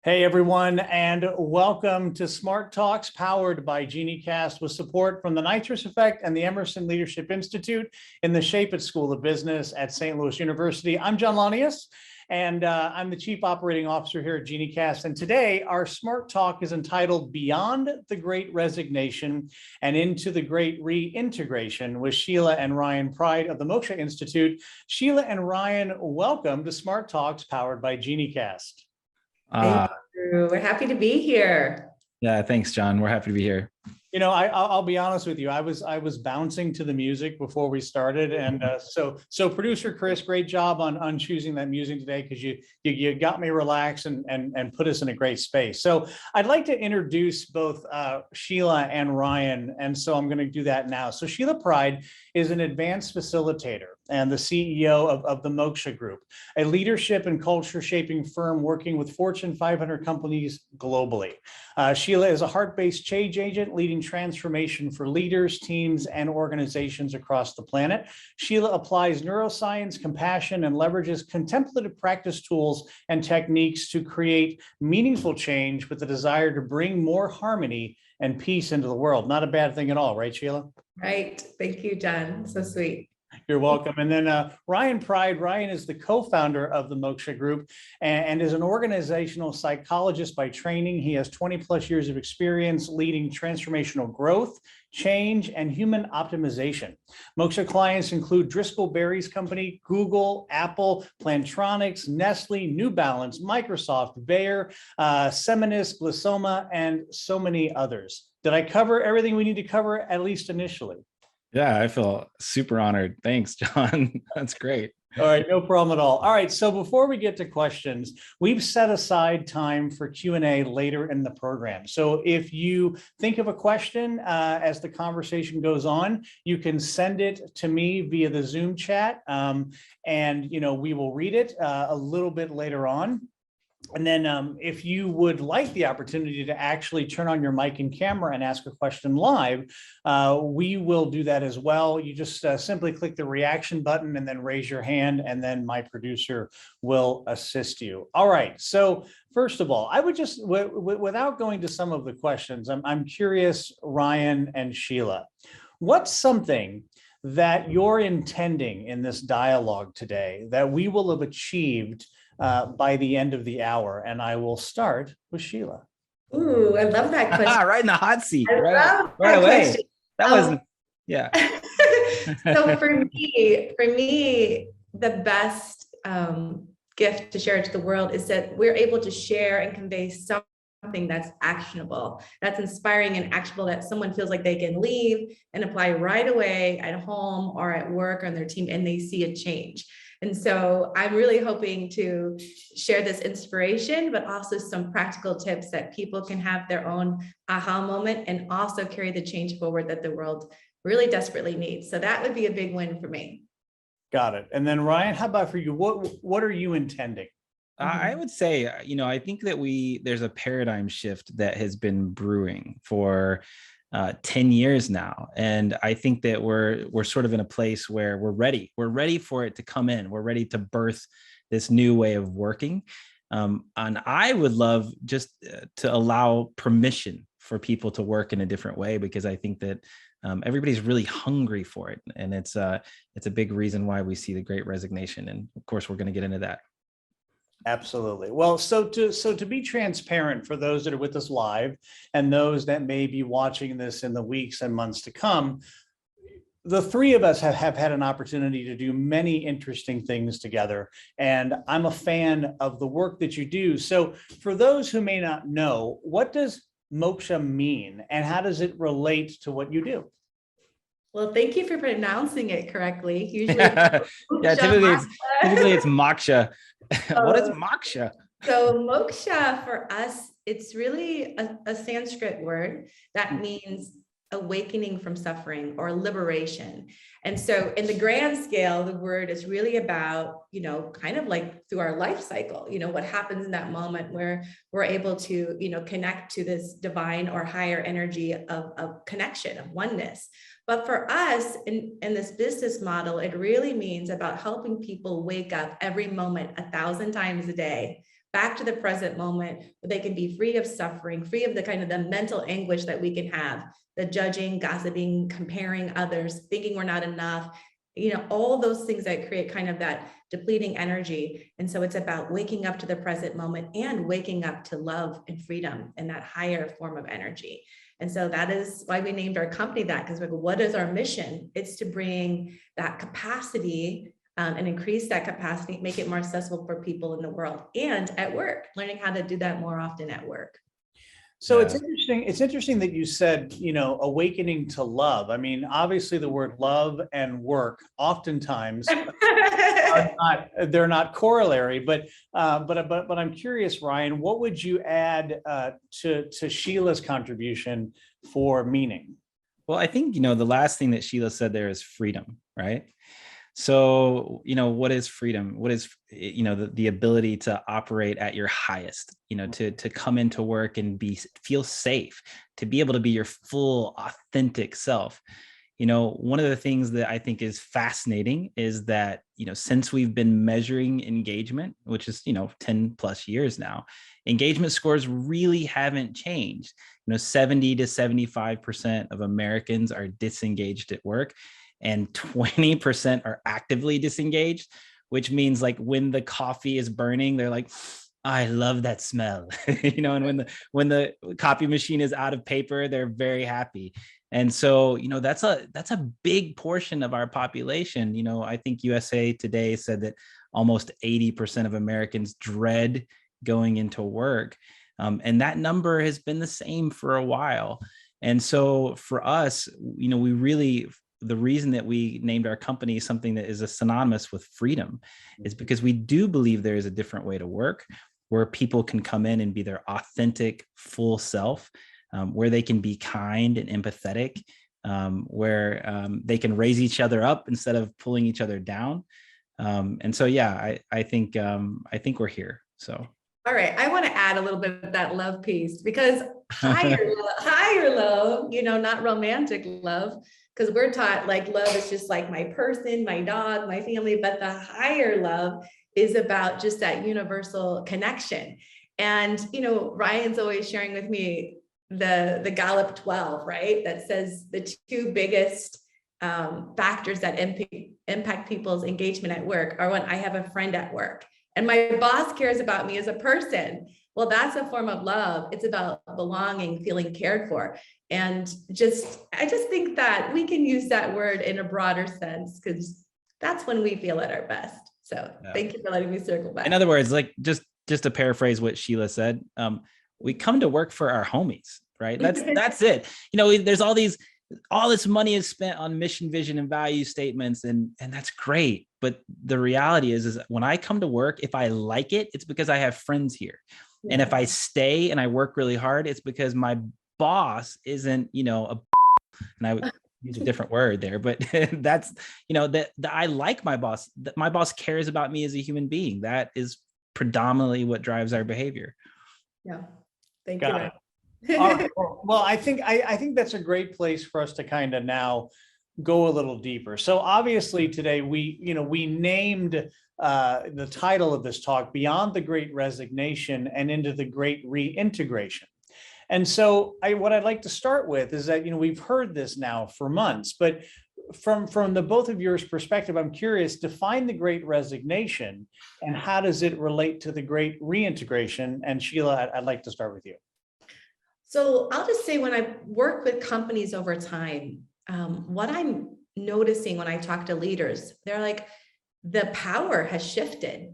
Hey everyone, and welcome to Smart Talks powered by Geniecast with support from the Nitrous Effect and the Emerson Leadership Institute in the Shape It School of Business at St. Louis University. I'm John Lanius, and I'm the Chief Operating Officer here at Geniecast. And today our Smart Talk is entitled Beyond the Great Resignation and Into the Great Reintegration with Sheila and Ryan Pride of the Moksha Institute. Sheila and Ryan, welcome to Smart Talks powered by Geniecast. Thank you. We're happy to be here. Yeah, thanks, John. We're happy to be here. You know, I'll be honest with you. I was bouncing to the music before we started, and so producer Chris, great job on choosing that music today, because you got me relaxed and put us in a great space. So I'd like to introduce both Sheila and Ryan, and so I'm going to do that now. So Sheila Pride is an advanced facilitator and the CEO of the Moksha Group, a leadership and culture shaping firm working with Fortune 500 companies globally. Sheila is a heart-based change agent leading transformation for leaders, teams, and organizations across the planet. Sheila applies neuroscience, compassion, and leverages contemplative practice tools and techniques to create meaningful change with the desire to bring more harmony and peace into the world. Not a bad thing at all, right, Sheila? Right. Thank you, John. So sweet. You're welcome. And then Ryan Pride. Ryan is the co-founder of the Moksha Group and is an organizational psychologist by training. He has 20 plus years of experience leading transformational growth, change, and human optimization. Moksha clients include Driscoll Berry's company, Google, Apple, Plantronics, Nestle, New Balance, Microsoft, Bayer, Seminis, Glycoma, and so many others. Did I cover everything we need to cover, at least initially? Yeah, I feel super honored. Thanks, John. That's great. All right, no problem at all. All right, so before we get to questions, we've set aside time for Q&A later in the program. So if you think of a question as the conversation goes on, you can send it to me via the Zoom chat, and we will read it a little bit later on. And then if you would like the opportunity to actually turn on your mic and camera and ask a question live, we will do that as well. You just simply click the reaction button and then raise your hand, and then my producer will assist you. All right. So first of all, I would just, without going to some of the questions, I'm curious, Ryan and Sheila, what's something that you're intending in this dialogue today that we will have achieved by the end of the hour? And I will start with Sheila. Ooh, I love that question. Right in the hot seat. I love right that away. question. That wasn't, yeah. So for me, the best gift to share to the world is that we're able to share and convey something that's actionable, that's inspiring and actionable, that someone feels like they can leave and apply right away at home or at work or on their team, and they see a change. And so I'm really hoping to share this inspiration, but also some practical tips that people can have their own aha moment and also carry the change forward that the world really desperately needs. So that would be a big win for me. Got it. And then Ryan, how about for you? What are you intending? I would say, I think that there's a paradigm shift that has been brewing for 10 years now. And I think that we're sort of in a place where we're ready for it to come in. We're ready to birth this new way of working. And I would love just to allow permission for people to work in a different way, because I think that everybody's really hungry for it. And it's a big reason why we see the Great Resignation. And of course, we're going to get into that. Absolutely. Well, so to be transparent for those that are with us live and those that may be watching this in the weeks and months to come, the three of us have had an opportunity to do many interesting things together, and I'm a fan of the work that you do. So for those who may not know, what does Moksha mean and how does it relate to what you do? Well, thank you for pronouncing it correctly. Usually, typically it's Maksha. What is Maksha? So Moksha for us, it's really a Sanskrit word that means awakening from suffering or liberation. And so in the grand scale, the word is really about, kind of like through our life cycle, what happens in that moment where we're able to, connect to this divine or higher energy of connection, of oneness. But for us in this business model, it really means about helping people wake up every moment 1,000 times a day back to the present moment, where they can be free of suffering, free of the kind of the mental anguish that we can have, the judging, gossiping, comparing others, thinking we're not enough, all those things that create kind of that depleting energy. And so it's about waking up to the present moment and waking up to love and freedom and that higher form of energy. And so that is why we named our company that, because what is our mission? It's to bring that capacity and increase that capacity, make it more accessible for people in the world and at work, learning how to do that more often at work. So Yeah. it's interesting that you said, awakening to love. I mean, obviously the word love and work oftentimes they're not corollary, but I'm curious, Ryan, what would you add to Sheila's contribution for meaning? Well, I think, the last thing that Sheila said there is freedom, right? So, what is freedom? What is, the ability to operate at your highest, to come into work and feel safe, to be able to be your full, authentic self. One of the things that I think is fascinating is that, since we've been measuring engagement, which is, 10 plus years now, engagement scores really haven't changed. 70 to 75% of Americans are disengaged at work, and 20% are actively disengaged, which means like when the coffee is burning, they're like, I love that smell, and when the copy machine is out of paper, they're very happy. And so, that's a big portion of our population. I think USA Today said that almost 80% of Americans dread going into work. And that number has been the same for a while. And so for us, the reason that we named our company something that is synonymous with freedom is because we do believe there is a different way to work, where people can come in and be their authentic, full self, where they can be kind and empathetic, where they can raise each other up instead of pulling each other down. And so, yeah, I think we're here. So. All right, I want to add a little bit of that love piece, because higher love, not romantic love, because we're taught like love is just like my person, my dog, my family, but the higher love is about just that universal connection. And, Ryan's always sharing with me the Gallup 12, right? That says the two biggest factors that impact people's engagement at work are when I have a friend at work and my boss cares about me as a person. Well, that's a form of love. It's about belonging, feeling cared for. And I just think that we can use that word in a broader sense, because that's when we feel at our best. So Thank you for letting me circle back. In other words, like just to paraphrase what Sheila said, we come to work for our homies, right? That's it. There's all this money is spent on mission, vision, and value statements, and that's great. But the reality is when I come to work, if I like it, it's because I have friends here. Yeah. And if I stay and I work really hard, it's because my boss isn't, and I would use a different word there, but that's, that I like my boss, that my boss cares about me as a human being. That is predominantly what drives our behavior. Yeah. Thank you. All right. Well, I think that's a great place for us to kind of now go a little deeper. So obviously today we named the title of this talk Beyond the Great Resignation and into the Great Reintegration. And so what I'd like to start with is that, we've heard this now for months, but from the both of yours perspective, I'm curious, define the Great Resignation and how does it relate to the Great Reintegration? And Sheila, I'd like to start with you. So I'll just say, when I work with companies over time, what I'm noticing when I talk to leaders, they're like, the power has shifted,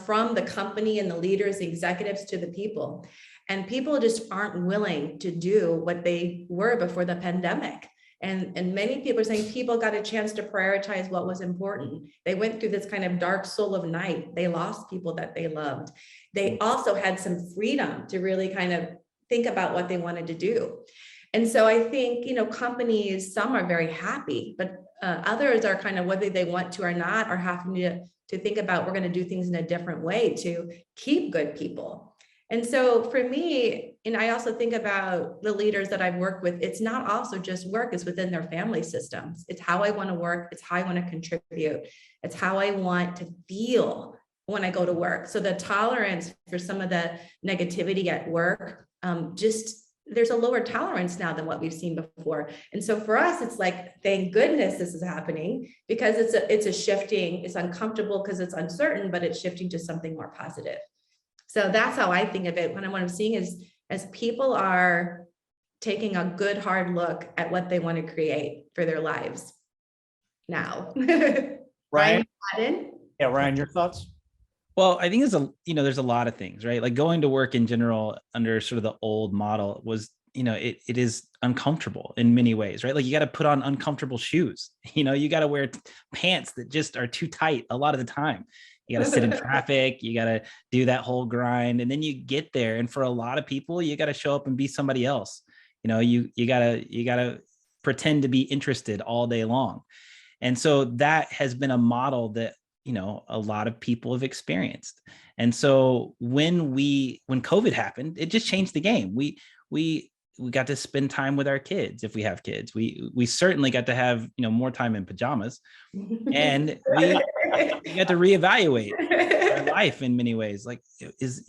from the company and the leaders, the executives, to the people. And people just aren't willing to do what they were before the pandemic. And many people are saying people got a chance to prioritize what was important. They went through this kind of dark soul of night. They lost people that they loved. They also had some freedom to really kind of think about what they wanted to do. And so I think, companies, some are very happy, but others are kind of, whether they want to or not, are having to think about, we're going to do things in a different way to keep good people. And so for me, and I also think about the leaders that I've worked with, it's not also just work, it's within their family systems. It's how I want to work. It's how I want to contribute. It's how I want to feel when I go to work. So the tolerance for some of the negativity at work, there's a lower tolerance now than what we've seen before. And so for us, it's like, thank goodness this is happening, because it's a shifting, it's uncomfortable because it's uncertain, but it's shifting to something more positive. So that's how I think of it. What I'm seeing is, as people are taking a good hard look at what they want to create for their lives now. Ryan? Ryan? Yeah, Ryan, your thoughts? Well, I think there's a lot of things, right? Like going to work in general under sort of the old model was, it is uncomfortable in many ways, right? Like you got to put on uncomfortable shoes, you got to wear pants that just are too tight a lot of the time. You got to sit in traffic, you got to do that whole grind. And then you get there. And for a lot of people, you got to show up and be somebody else. You gotta pretend to be interested all day long. And so that has been a model that, a lot of people have experienced. And so when COVID happened, it just changed the game. We got to spend time with our kids. If we have kids, we certainly got to have, more time in pajamas, and we got to reevaluate our life in many ways. Like, is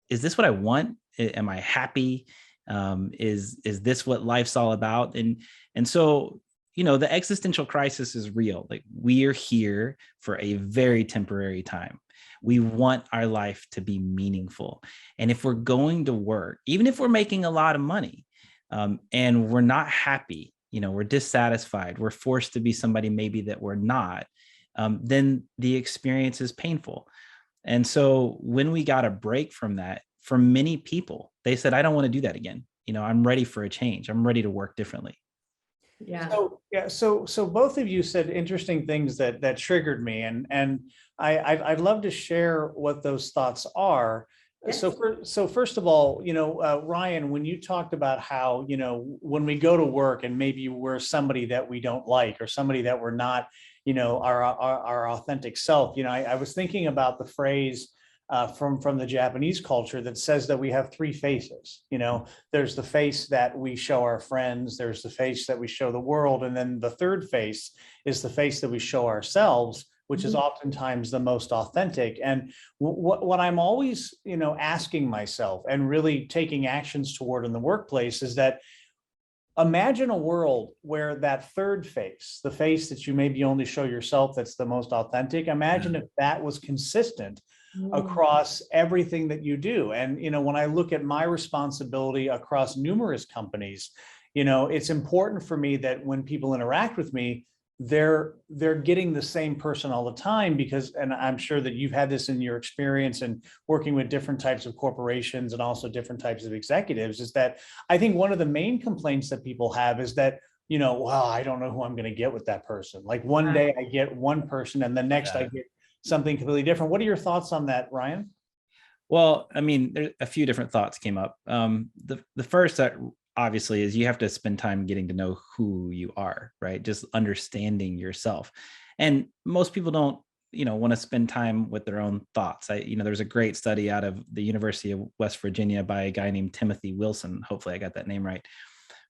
this what I want? Am I happy? Is this what life's all about? And so, the existential crisis is real. Like, we are here for a very temporary time. We want our life to be meaningful. And if we're going to work, even if we're making a lot of money, and we're not happy, we're dissatisfied, we're forced to be somebody maybe that we're not, then the experience is painful. And so when we got a break from that, for many people, they said, I don't want to do that again. I'm ready for a change. I'm ready to work differently. Yeah. So both of you said interesting things that triggered me, and I'd love to share what those thoughts are. Yes. So first of all, Ryan, when you talked about how, when we go to work and maybe we're somebody that we don't like, or somebody that we're not, our authentic self, I was thinking about the phrase from the Japanese culture that says that we have three faces. There's the face that we show our friends, there's the face that we show the world, and then the third face is the face that we show ourselves, which is oftentimes the most authentic. And what I'm always, asking myself and really taking actions toward in the workplace is that, imagine a world where that third face, the face that you maybe only show yourself, that's the most authentic. Imagine if that was consistent across everything that you do. And, when I look at my responsibility across numerous companies, it's important for me that when people interact with me, they're getting the same person all the time, because, and I'm sure that you've had this in your experience and working with different types of corporations and also different types of executives, is that I think one of the main complaints that people have is that, well, I don't know who I'm going to get with that person. Like, one day I get one person and the next I get something completely different. What are your thoughts on that, Ryan? Well, I mean, there's a few different thoughts came up. The first that obviously is you have to spend time getting to know who you are, right? Just understanding yourself. And most people don't, want to spend time with their own thoughts. There's a great study out of the University of West Virginia by a guy named Timothy Wilson. Hopefully I got that name right,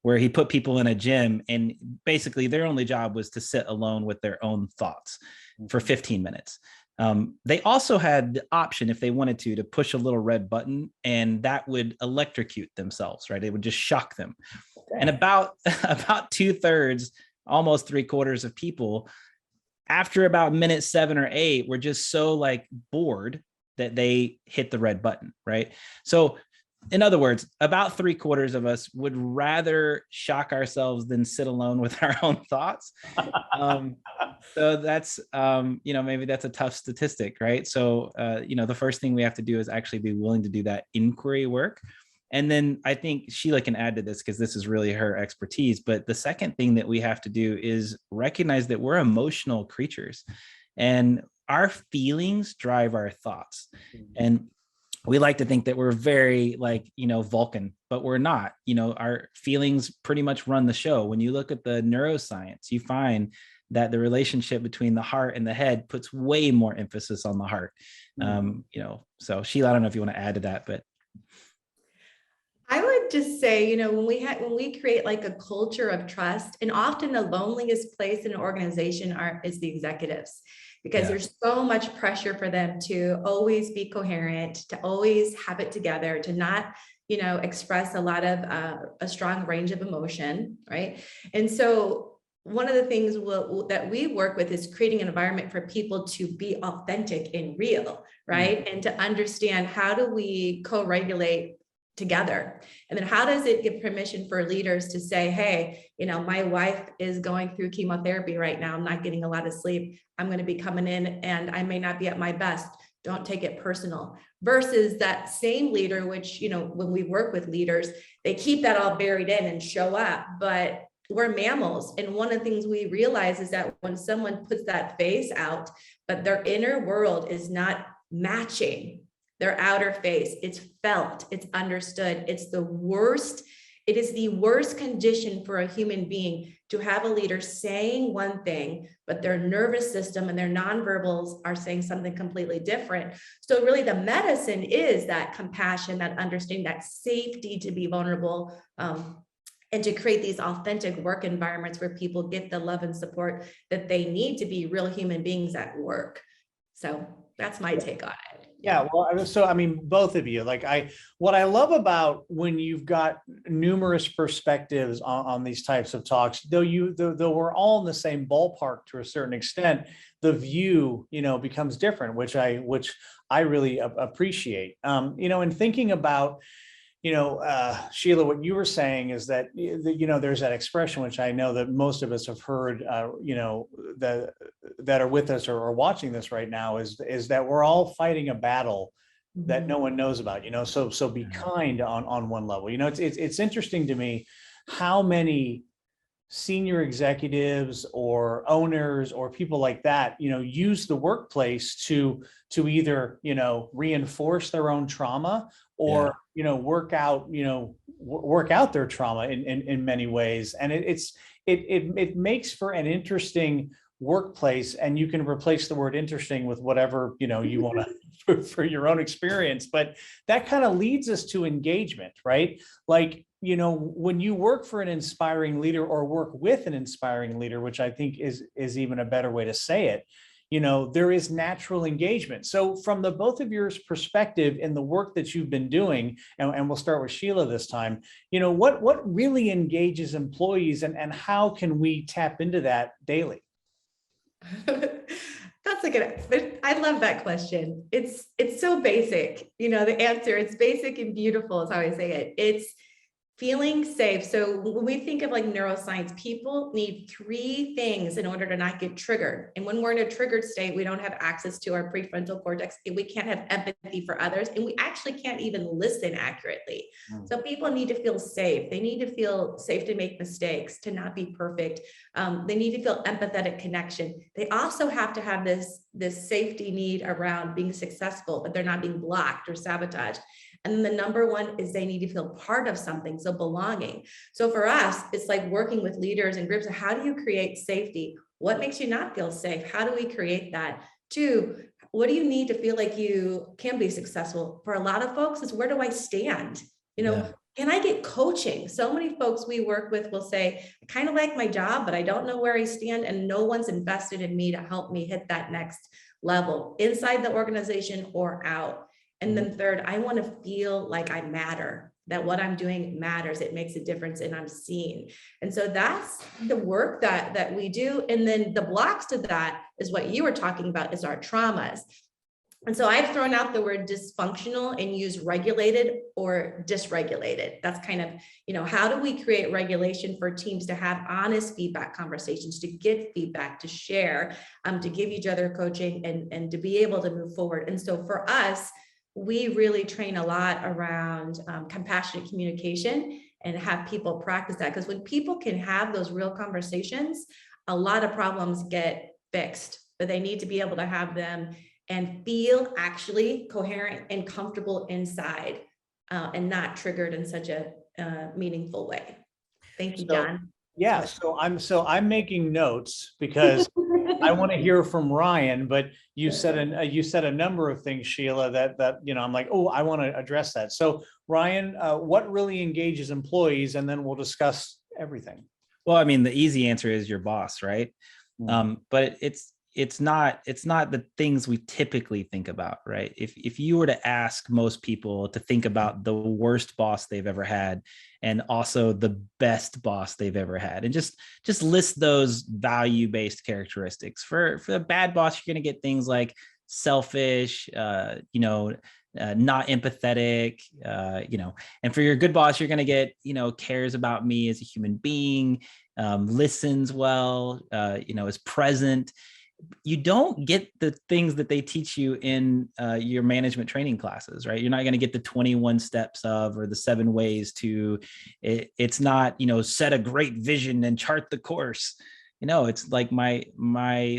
where he put people in a gym and basically their only job was to sit alone with their own thoughts for 15 minutes. They also had the option, if they wanted to push a little red button, and that would electrocute themselves, right? It would just shock them. Okay. And about 2/3, almost 3/4 of people, after about minute 7 or 8, were just so bored that they hit the red button, right? So in other words, about 3/4 of us would rather shock ourselves than sit alone with our own thoughts. So that's, maybe that's a tough statistic, right? So, the first thing we have to do is actually be willing to do that inquiry work. And then I think Sheila can add to this because this is really her expertise. But the second thing that we have to do is recognize that we're emotional creatures and our feelings drive our thoughts. And we like to think that we're very Vulcan, but we're not. Our feelings pretty much run the show. When you look at the neuroscience, you find that the relationship between the heart and the head puts way more emphasis on the heart. So Sheila, I don't know if you want to add to that, but. I would just say, when we create like a culture of trust, and often the loneliest place in an organization is the executives, because Yeah. there's so much pressure for them to always be coherent, to always have it together, to not, express a lot of a strong range of emotion, right? And so one of the things that we work with is creating an environment for people to be authentic and real, right? And to understand, how do we co-regulate together? And then how does it give permission for leaders to say, hey, my wife is going through chemotherapy right now. I'm not getting a lot of sleep. I'm going to be coming in and I may not be at my best. Don't take it personal. Versus that same leader, which, when we work with leaders, they keep that all buried in and show up, but we're mammals. And one of the things we realize is that when someone puts that face out, but their inner world is not matching their outer face, it's felt, it's understood. It's the worst. It is the worst condition for a human being to have a leader saying one thing, but their nervous system and their nonverbals are saying something completely different. So really the medicine is that compassion, that understanding, that safety to be vulnerable, and to create these authentic work environments where people get the love and support that they need to be real human beings at work. So that's my take on it. Yeah, well, so I mean, both of you, what I love about when you've got numerous perspectives on these types of talks, though we're all in the same ballpark to a certain extent, the view, becomes different, which I really appreciate. In thinking about, Sheila, what you were saying is that, there's that expression, which I know that most of us have heard, that are with us or are watching this right now, is that we're all fighting a battle that no one knows about, so be kind on one level. It's interesting to me how many senior executives or owners or people like that, use the workplace to either, reinforce their own trauma or, work out their trauma in many ways. And it makes for an interesting workplace, and you can replace the word interesting with whatever, you want to for your own experience. But that kind of leads us to engagement, right? Like, when you work for an inspiring leader or work with an inspiring leader, which I think is even a better way to say it, there is natural engagement. So from the both of your perspective in the work that you've been doing, and we'll start with Sheila this time, what really engages employees, and how can we tap into that daily? That's a good, I love that question. It's so basic, the answer, it's basic and beautiful is how I say it. It's feeling safe. So when we think of like neuroscience, people need 3 things in order to not get triggered. And when we're in a triggered state, we don't have access to our prefrontal cortex. We can't have empathy for others. And we actually can't even listen accurately. So people need to feel safe. They need to feel safe to make mistakes, to not be perfect. They need to feel empathetic connection. They also have to have this safety need around being successful, but they're not being blocked or sabotaged. And then the number 1 is they need to feel part of something, so belonging. So for us, it's like working with leaders and groups. How do you create safety? What makes you not feel safe? How do we create that? 2, what do you need to feel like you can be successful? For a lot of folks, it's where do I stand? Can I get coaching? So many folks we work with will say, I kind of like my job, but I don't know where I stand, and no one's invested in me to help me hit that next level inside the organization or out. And then 3rd, I want to feel like I matter, that what I'm doing matters. It makes a difference and I'm seen. And so that's the work that we do. And then the blocks to that is what you were talking about, is our traumas. And so I've thrown out the word dysfunctional and used regulated or dysregulated. That's kind of, how do we create regulation for teams to have honest feedback conversations, to get feedback, to share, to give each other coaching and to be able to move forward. And so for us, we really train a lot around compassionate communication and have people practice that. Because when people can have those real conversations, a lot of problems get fixed, but they need to be able to have them and feel actually coherent and comfortable inside and not triggered in such a meaningful way. Thank you, John. Yeah, so I'm making notes because I want to hear from Ryan, but you said a number of things, Sheila, that I'm like, oh, I want to address that. So Ryan, what really engages employees, and then we'll discuss everything. Well, I mean, the easy answer is your boss, right? But it's not the things we typically think about, right? If you were to ask most people to think about the worst boss they've ever had, and also the best boss they've ever had, and just list those value-based characteristics. For the bad boss, you're going to get things like selfish, not empathetic, and for your good boss, you're going to get, cares about me as a human being, listens well, is present. You don't get the things that they teach you in your management training classes, right? You're not going to get the 21 steps of, or the 7 ways to, it's not, set a great vision and chart the course. It's like my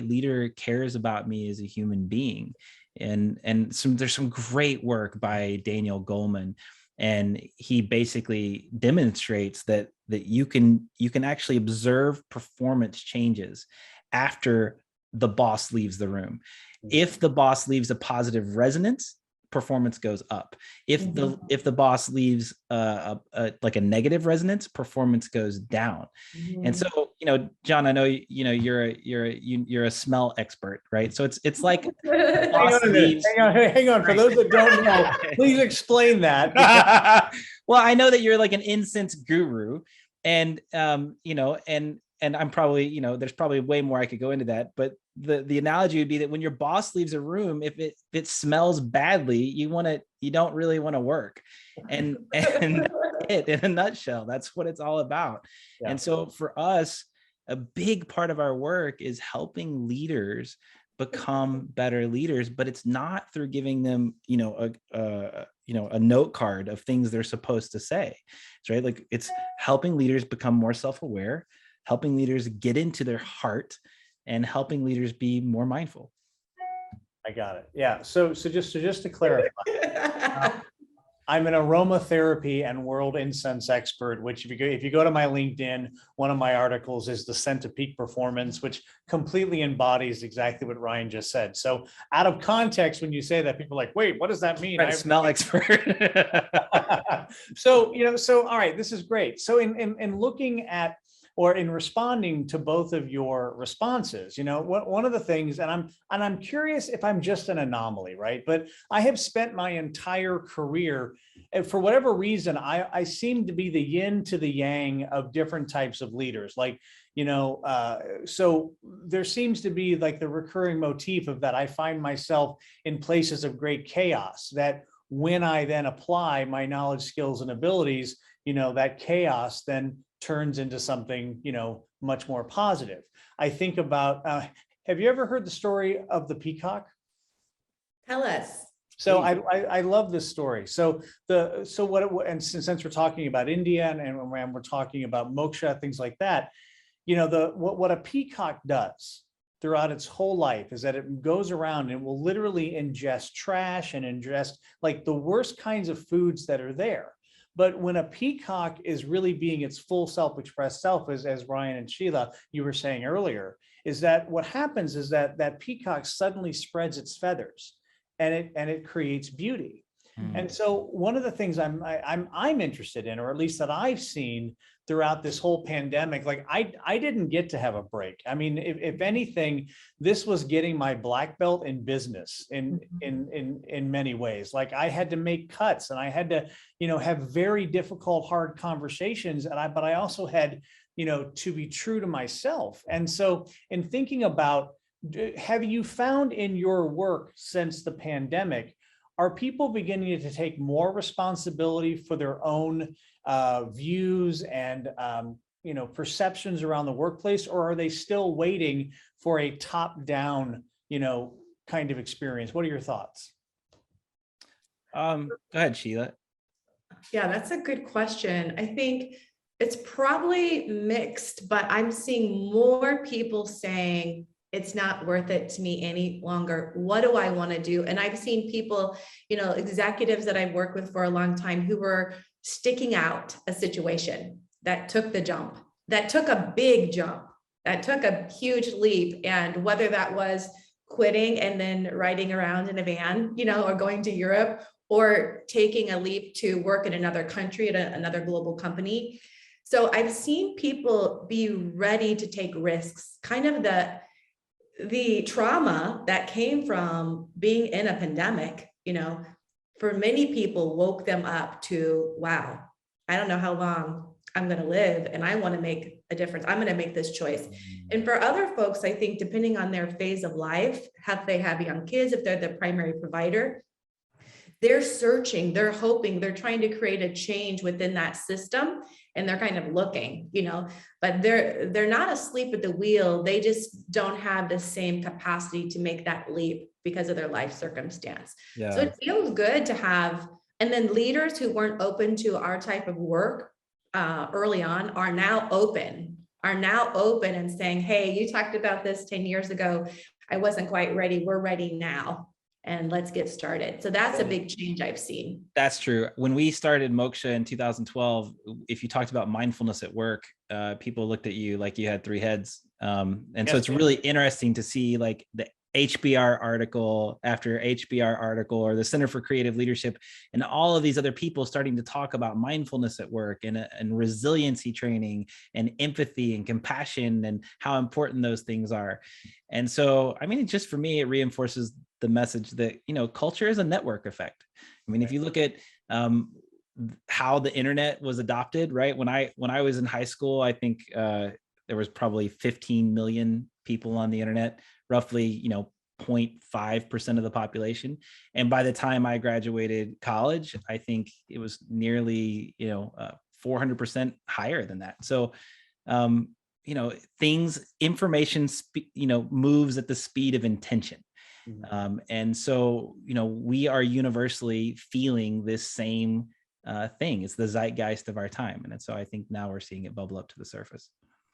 leader cares about me as a human being. And there's some great work by Daniel Goleman, and he basically demonstrates that you can actually observe performance changes after the boss leaves the room. If the boss leaves a positive resonance, performance goes up. If the boss leaves like a negative resonance, performance goes down. And so, John, I know you're a smell expert, right? So it's like hang on. For those that don't know, please explain that. Well, I know that you're like an incense guru, and and I'm probably, there's probably way more I could go into that, but the analogy would be that when your boss leaves a room, if it smells badly, you don't really want to work. And in a nutshell, that's what it's all about. Yeah. And so for us, a big part of our work is helping leaders become better leaders, but it's not through giving them, a note card of things they're supposed to say. Right? Like, it's helping leaders become more self-aware, helping leaders get into their heart, and helping leaders be more mindful. I got it. Yeah. So just to clarify, I'm an aromatherapy and world incense expert, which if you go to my LinkedIn, one of my articles is the scent of peak performance, which completely embodies exactly what Ryan just said. So out of context, when you say that, people are like, wait, what does that mean? Right, smell expert. So all right, this is great. So in looking at, or in responding to both of your responses, one of the things, and I'm curious if I'm just an anomaly, right? But I have spent my entire career, and for whatever reason, I seem to be the yin to the yang of different types of leaders. Like, so there seems to be like the recurring motif of that. I find myself in places of great chaos, that when I then apply my knowledge, skills, and abilities, that chaos then turns into something, much more positive. I think about, have you ever heard the story of the peacock? Tell us. So I love this story. So since we're talking about India and we're talking about moksha, things like that, what a peacock does throughout its whole life is that it goes around and will literally ingest trash and ingest like the worst kinds of foods that are there. But when a peacock is really being its full self-expressed self, as Ryan and Sheila, you were saying earlier, is that what happens is that peacock suddenly spreads its feathers, and it creates beauty. And so one of the things I'm interested in, or at least that I've seen throughout this whole pandemic, like I didn't get to have a break. I mean, if anything, this was getting my black belt in business in many ways. Like, I had to make cuts, and I had to, have very difficult, hard conversations. But I also had, to be true to myself. And so in thinking about, have you found in your work since the pandemic, are people beginning to take more responsibility for their own views and perceptions around the workplace, or are they still waiting for a top-down kind of experience? What are your thoughts? Go ahead, Sheila. Yeah, that's a good question. I think it's probably mixed, but I'm seeing more people saying, it's not worth it to me any longer. What do I want to do? And I've seen people, executives that I've worked with for a long time, who were sticking out a situation that took the jump, that took a big jump, that took a huge leap. And whether that was quitting and then riding around in a van, or going to Europe, or taking a leap to work in another country at another global company. So I've seen people be ready to take risks, kind of the trauma that came from being in a pandemic, for many people woke them up to, wow, I don't know how long I'm going to live, and I want to make a difference. I'm going to make this choice. And for other folks, I think depending on their phase of life, if they have young kids, if they're the primary provider, they're searching, they're hoping, they're trying to create a change within that system, and they're kind of looking, but they're not asleep at the wheel. They just don't have the same capacity to make that leap because of their life circumstance. Yeah. So it feels good to have, and then leaders who weren't open to our type of work early on are now open and saying, hey, you talked about this 10 years ago. I wasn't quite ready. We're ready now. And let's get started. So that's a big change I've seen. That's true. When we started Moksha in 2012, if you talked about mindfulness at work, people looked at you like you had three heads. So it's really interesting to see like the HBR article after HBR article, or the Center for Creative Leadership, and all of these other people starting to talk about mindfulness at work, and resiliency training, and empathy and compassion, and how important those things are. And so, I mean, just for me, it reinforces the message that, culture is a network effect. I mean, if you look at how the internet was adopted, right? When I was in high school, I think there was probably 15 million people on the internet, roughly, 0.5% of the population. And by the time I graduated college, I think it was nearly, 400% higher than that. So, information, moves at the speed of intention. And so, we are universally feeling this same thing. It's the zeitgeist of our time. And so I think now we're seeing it bubble up to the surface.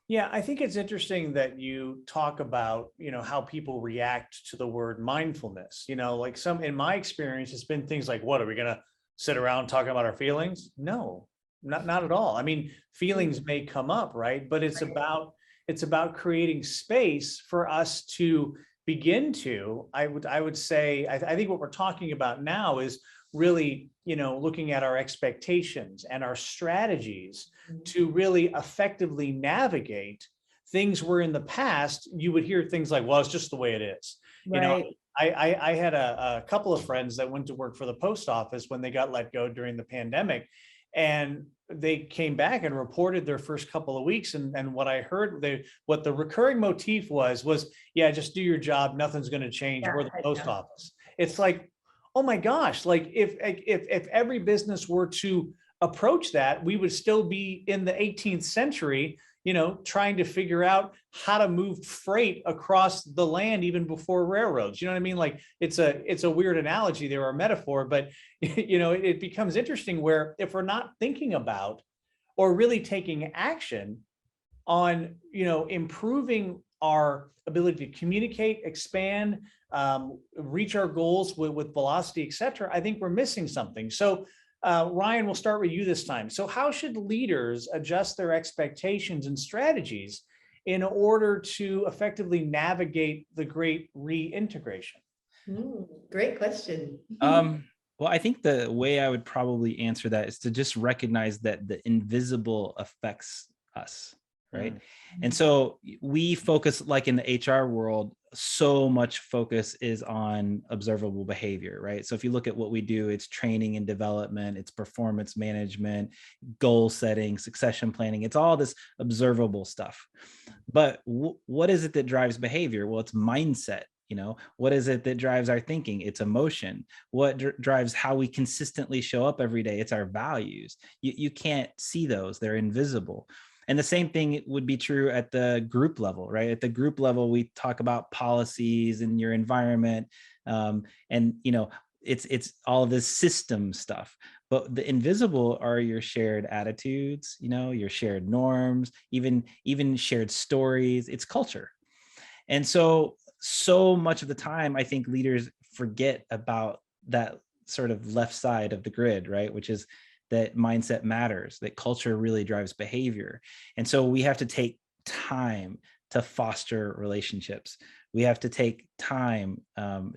Yeah, I think it's interesting that you talk about, how people react to the word mindfulness. Like in my experience, it's been things like, what, are we going to sit around talking about our feelings? No, not at all. I mean, feelings may come up, right? But it's about creating space for us to begin to, I would say, I think what we're talking about now is really, looking at our expectations and our strategies to really effectively navigate things where in the past you would hear things like, well, it's just the way it is. Right. I had a couple of friends that went to work for the post office when they got let go during the pandemic, and they came back and reported their first couple of weeks. And what I heard, what the recurring motif was, yeah, just do your job. Nothing's going to change. Yeah, We're the post office. It's like, oh my gosh, like if every business were to approach that, we would still be in the 18th century, trying to figure out how to move freight across the land even before railroads. You know what I mean? Like it's a weird analogy there, or metaphor, but it becomes interesting where if we're not thinking about or really taking action on, improving our ability to communicate, expand, reach our goals with velocity, et cetera, I think we're missing something. So Ryan, we'll start with you this time. So how should leaders adjust their expectations and strategies in order to effectively navigate the great reintegration? Great question. Well, I think the way I would probably answer that is to just recognize that the invisible affects us, right? And so we focus, like in the HR world, so much focus is on observable behavior, right? So if you look at what we do, it's training and development, it's performance management, goal setting, succession planning, it's all this observable stuff. But what is it that drives behavior? Well, it's mindset. What is it that drives our thinking? It's emotion. What drives how we consistently show up every day? It's our values. You can't see those, they're invisible. And the same thing would be true at the group level, right? At the group level, we talk about policies and your environment, and it's all of this system stuff. But the invisible are your shared attitudes, your shared norms, even shared stories. It's culture. And so much of the time, I think leaders forget about that sort of left side of the grid, right? Which is that mindset matters, that culture really drives behavior. And so we have to take time to foster relationships. We have to take time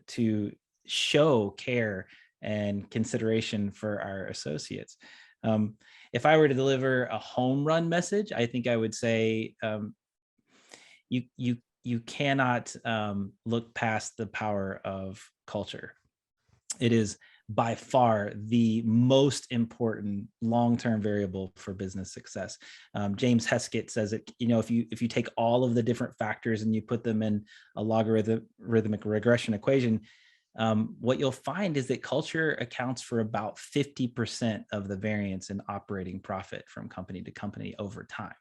to show care and consideration for our associates. If I were to deliver a home run message, I think I would say you cannot look past the power of culture. It is by far the most important long-term variable for business success. James Heskett says it, if you take all of the different factors and you put them in a logarithmic regression equation, what you'll find is that culture accounts for about 50% of the variance in operating profit from company to company over time.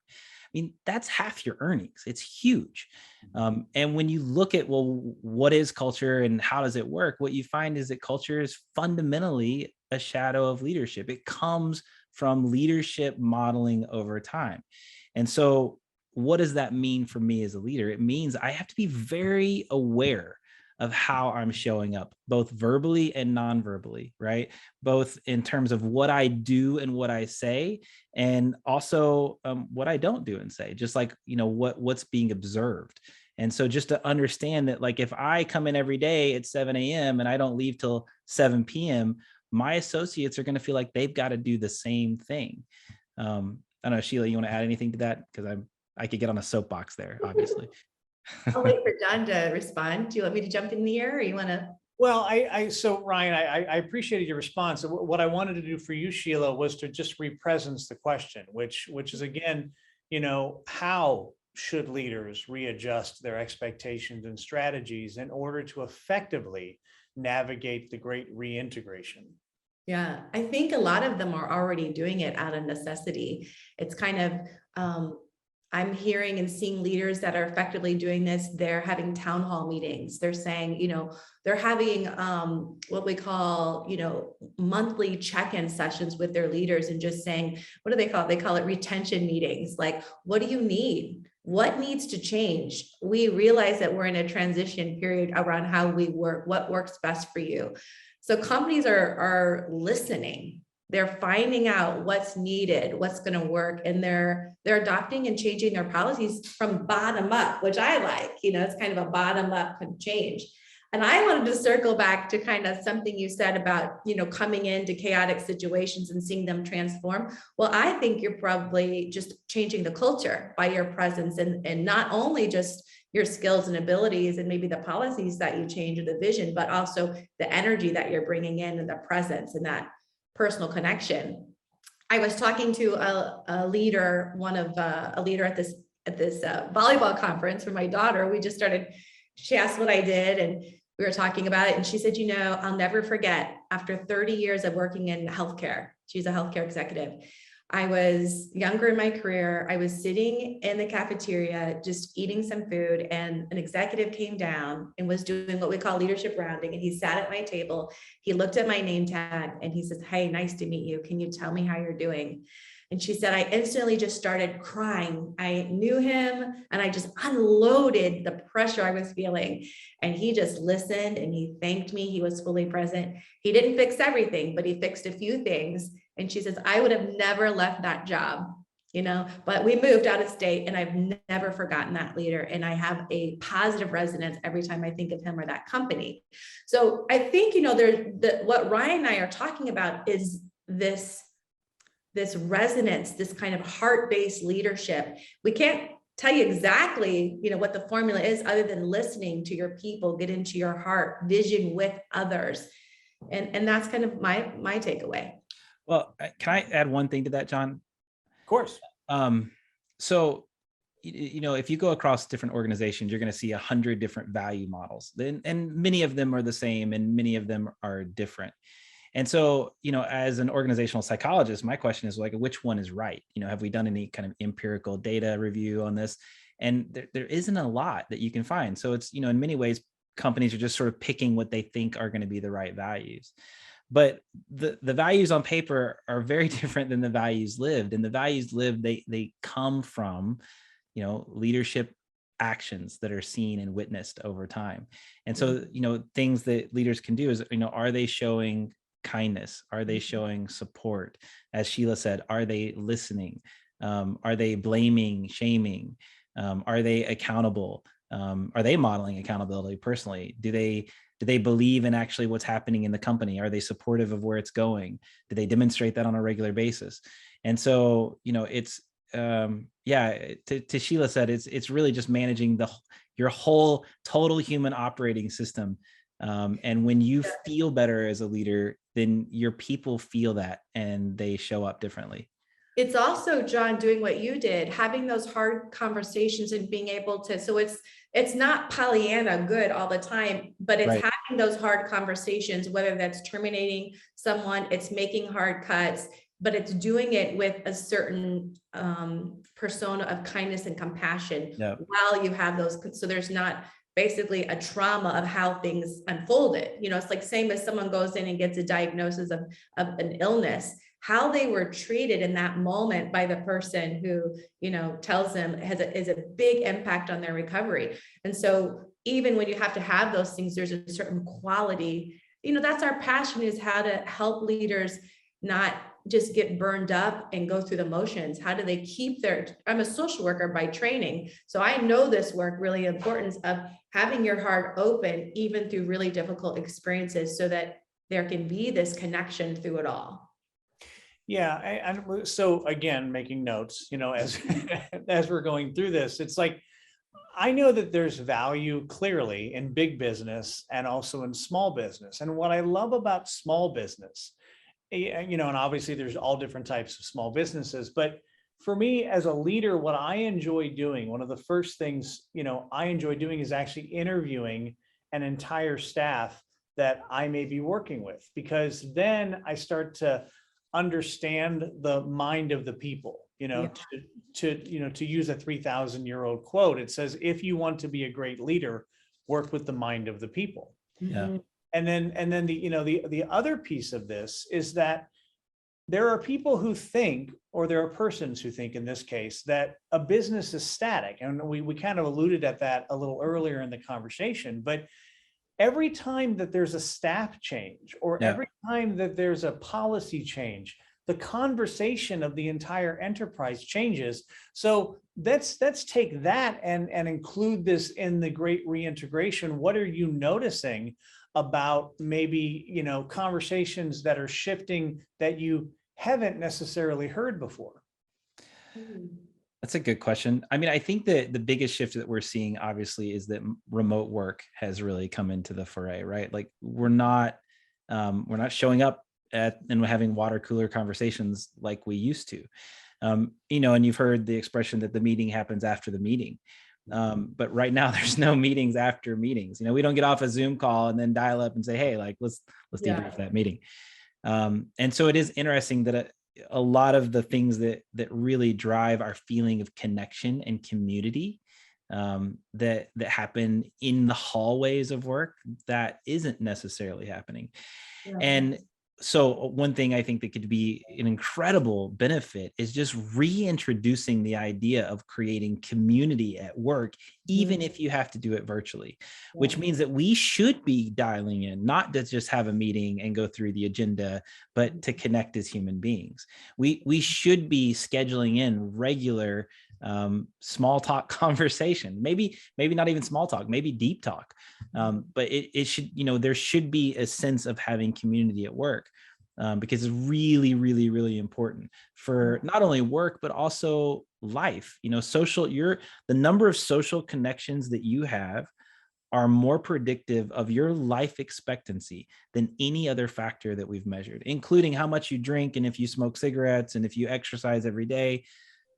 I mean, that's half your earnings. It's huge. And when you look at, well, what is culture and how does it work? What you find is that culture is fundamentally a shadow of leadership. It comes from leadership modeling over time. And so what does that mean for me as a leader? It means I have to be very aware of how I'm showing up, both verbally and non-verbally, right? Both in terms of what I do and what I say, and also what I don't do and say, just like, what's being observed. And so just to understand that, like, if I come in every day at 7 a.m. and I don't leave till 7 p.m., my associates are going to feel like they've got to do the same thing. I don't know, Sheila, you want to add anything to that? Because I could get on a soapbox there, obviously. I'll wait for John to respond. Do you want me to jump in the air, or you want to? Well, so Ryan, I appreciated your response. What I wanted to do for you, Sheila, was to just represence the question, which is again, how should leaders readjust their expectations and strategies in order to effectively navigate the great reintegration? Yeah, I think a lot of them are already doing it out of necessity. It's kind of, I'm hearing and seeing leaders that are effectively doing this. They're having town hall meetings. They're saying, they're having what we call, monthly check-in sessions with their leaders and just saying, what do they call it? They call it retention meetings. Like, what do you need? What needs to change? We realize that we're in a transition period around how we work, what works best for you. So companies are listening. They're finding out what's needed, what's going to work, and they're adopting and changing their policies from bottom up, which I like. It's kind of a bottom up change. And I wanted to circle back to kind of something you said about, coming into chaotic situations and seeing them transform. Well, I think you're probably just changing the culture by your presence, and not only just your skills and abilities and maybe the policies that you change or the vision, but also the energy that you're bringing in and the presence and that personal connection. I was talking to a leader, a leader at this volleyball conference for my daughter. She asked what I did, and we were talking about it. And she said, I'll never forget, after 30 years of working in healthcare, she's a healthcare executive. I was younger in my career. I was sitting in the cafeteria, just eating some food, and an executive came down and was doing what we call leadership rounding. And he sat at my table. He looked at my name tag and he says, "Hey, nice to meet you. Can you tell me how you're doing?" And she said, I instantly just started crying. I knew him and I just unloaded the pressure I was feeling. And he just listened and he thanked me. He was fully present. He didn't fix everything, but he fixed a few things. And she says, I would have never left that job, but we moved out of state, and I've never forgotten that leader. And I have a positive resonance every time I think of him or that company. So I think, what Ryan and I are talking about is this resonance, this kind of heart-based leadership. We can't tell you exactly, what the formula is, other than listening to your people, get into your heart, vision with others. And that's kind of my takeaway. Well, can I add one thing to that, John? Of course. So, if you go across different organizations, you're going to see 100 different value models, and many of them are the same and many of them are different. And so, as an organizational psychologist, my question is, like, which one is right? Have we done any kind of empirical data review on this? And there isn't a lot that you can find. So it's, in many ways, companies are just sort of picking what they think are going to be the right values. But the values on paper are very different than the values lived. And the values lived, they come from, leadership actions that are seen and witnessed over time. And so, things that leaders can do is, are they showing kindness? Are they showing support? As Sheila said, are they listening? Are they blaming, shaming? Are they accountable? Are they modeling accountability personally? Do they believe in actually what's happening in the company? Are they supportive of where it's going? Do they demonstrate that on a regular basis? And so, it's to Sheila said, it's really just managing your whole total human operating system. And when you feel better as a leader, then your people feel that and they show up differently. It's also, John, doing what you did, having those hard conversations and being able to, so it's not Pollyanna good all the time, but it's Right. having those hard conversations, whether that's terminating someone, it's making hard cuts, but it's doing it with a certain persona of kindness and compassion. Yep. While you have those, so there's not basically a trauma of how things unfolded. It's like same as someone goes in and gets a diagnosis of an illness, how they were treated in that moment by the person who, tells them is a big impact on their recovery. And so even when you have to have those things, there's a certain quality, that's our passion, is how to help leaders not just get burned up and go through the motions. How do they keep I'm a social worker by training, so I know this work really importance of having your heart open, even through really difficult experiences, so that there can be this connection through it all. Yeah, and so again, making notes, as as we're going through this, it's like, I know that there's value clearly in big business and also in small business. And what I love about small business, and obviously there's all different types of small businesses, but for me as a leader, what I enjoy doing, one of the first things, I enjoy doing is actually interviewing an entire staff that I may be working with, because then I start to understand the mind of the people. To use a 3,000-year-old quote, it says, if you want to be a great leader, work with the mind of the people. Yeah. And then the other piece of this is that there are people who think, or there are persons who think in this case, that a business is static. And we kind of alluded at that a little earlier in the conversation, but every time that there's a staff change, or every time that there's a policy change, the conversation of the entire enterprise changes. So let's take that and include this in the great reintegration. What are you noticing about maybe, conversations that are shifting that you haven't necessarily heard before? That's a good question. I mean, I think that the biggest shift that we're seeing, obviously, is that remote work has really come into the foray, right? Like we're not showing up and having water cooler conversations like we used to. And you've heard the expression that the meeting happens after the meeting. But right now there's no meetings after meetings. We don't get off a Zoom call and then dial up and say, hey, like let's debrief that meeting. And so it is interesting that a lot of the things that really drive our feeling of connection and community that happen in the hallways of work, that isn't necessarily happening. And so one thing I think that could be an incredible benefit is just reintroducing the idea of creating community at work, even if you have to do it virtually, which means that we should be dialing in, not to just have a meeting and go through the agenda, but to connect as human beings. We should be scheduling in regular small talk conversation, maybe not even small talk, maybe deep talk. But it should, there should be a sense of having community at work, because it's really, really, really important for not only work, but also life. The number of social connections that you have are more predictive of your life expectancy than any other factor that we've measured, including how much you drink and if you smoke cigarettes and if you exercise every day.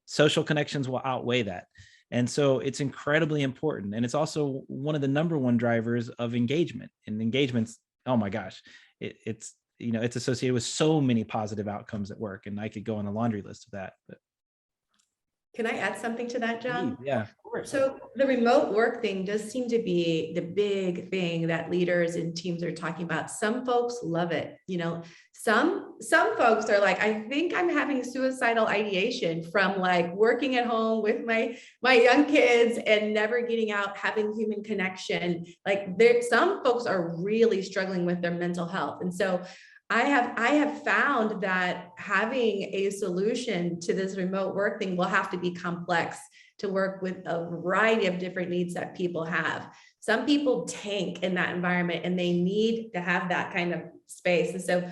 Social connections will outweigh that. And so it's incredibly important. And it's also one of the number one drivers of engagement. And engagements, oh my gosh, it's associated with so many positive outcomes at work. And I could go on a laundry list of that. But can I add something to that, John? Yeah. So the remote work thing does seem to be the big thing that leaders and teams are talking about. Some folks love it. Some folks are like, I think I'm having suicidal ideation from like working at home with my young kids and never getting out, having human connection. Like some folks are really struggling with their mental health. And so I have found that having a solution to this remote work thing will have to be complex, to work with a variety of different needs that people have. Some people tank in that environment and they need to have that kind of space. And so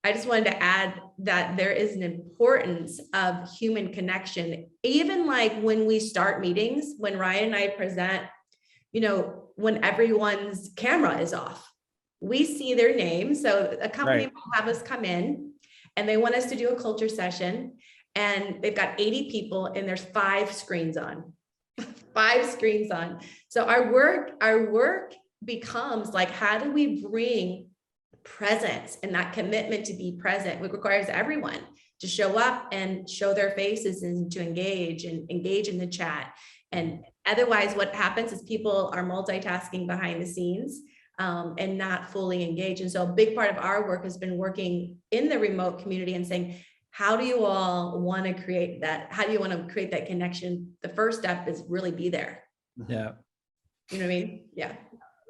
I just wanted to add that there is an importance of human connection, even like when we start meetings, when Ryan and I present, you know, when everyone's camera is off, we see their name. So a company will have us come in and they want us to do a culture session, and they've got 80 people and there's 5 screens on, 5 screens on. So our work becomes like, how do we bring presence and that commitment to be present, which requires everyone to show up and show their faces and to engage in the chat. And otherwise what happens is people are multitasking behind the scenes and not fully engaged. And so a big part of our work has been working in the remote community and saying, how do you all want to create that? How do you want to create that connection? The first step is really be there. Yeah. You know what I mean? Yeah.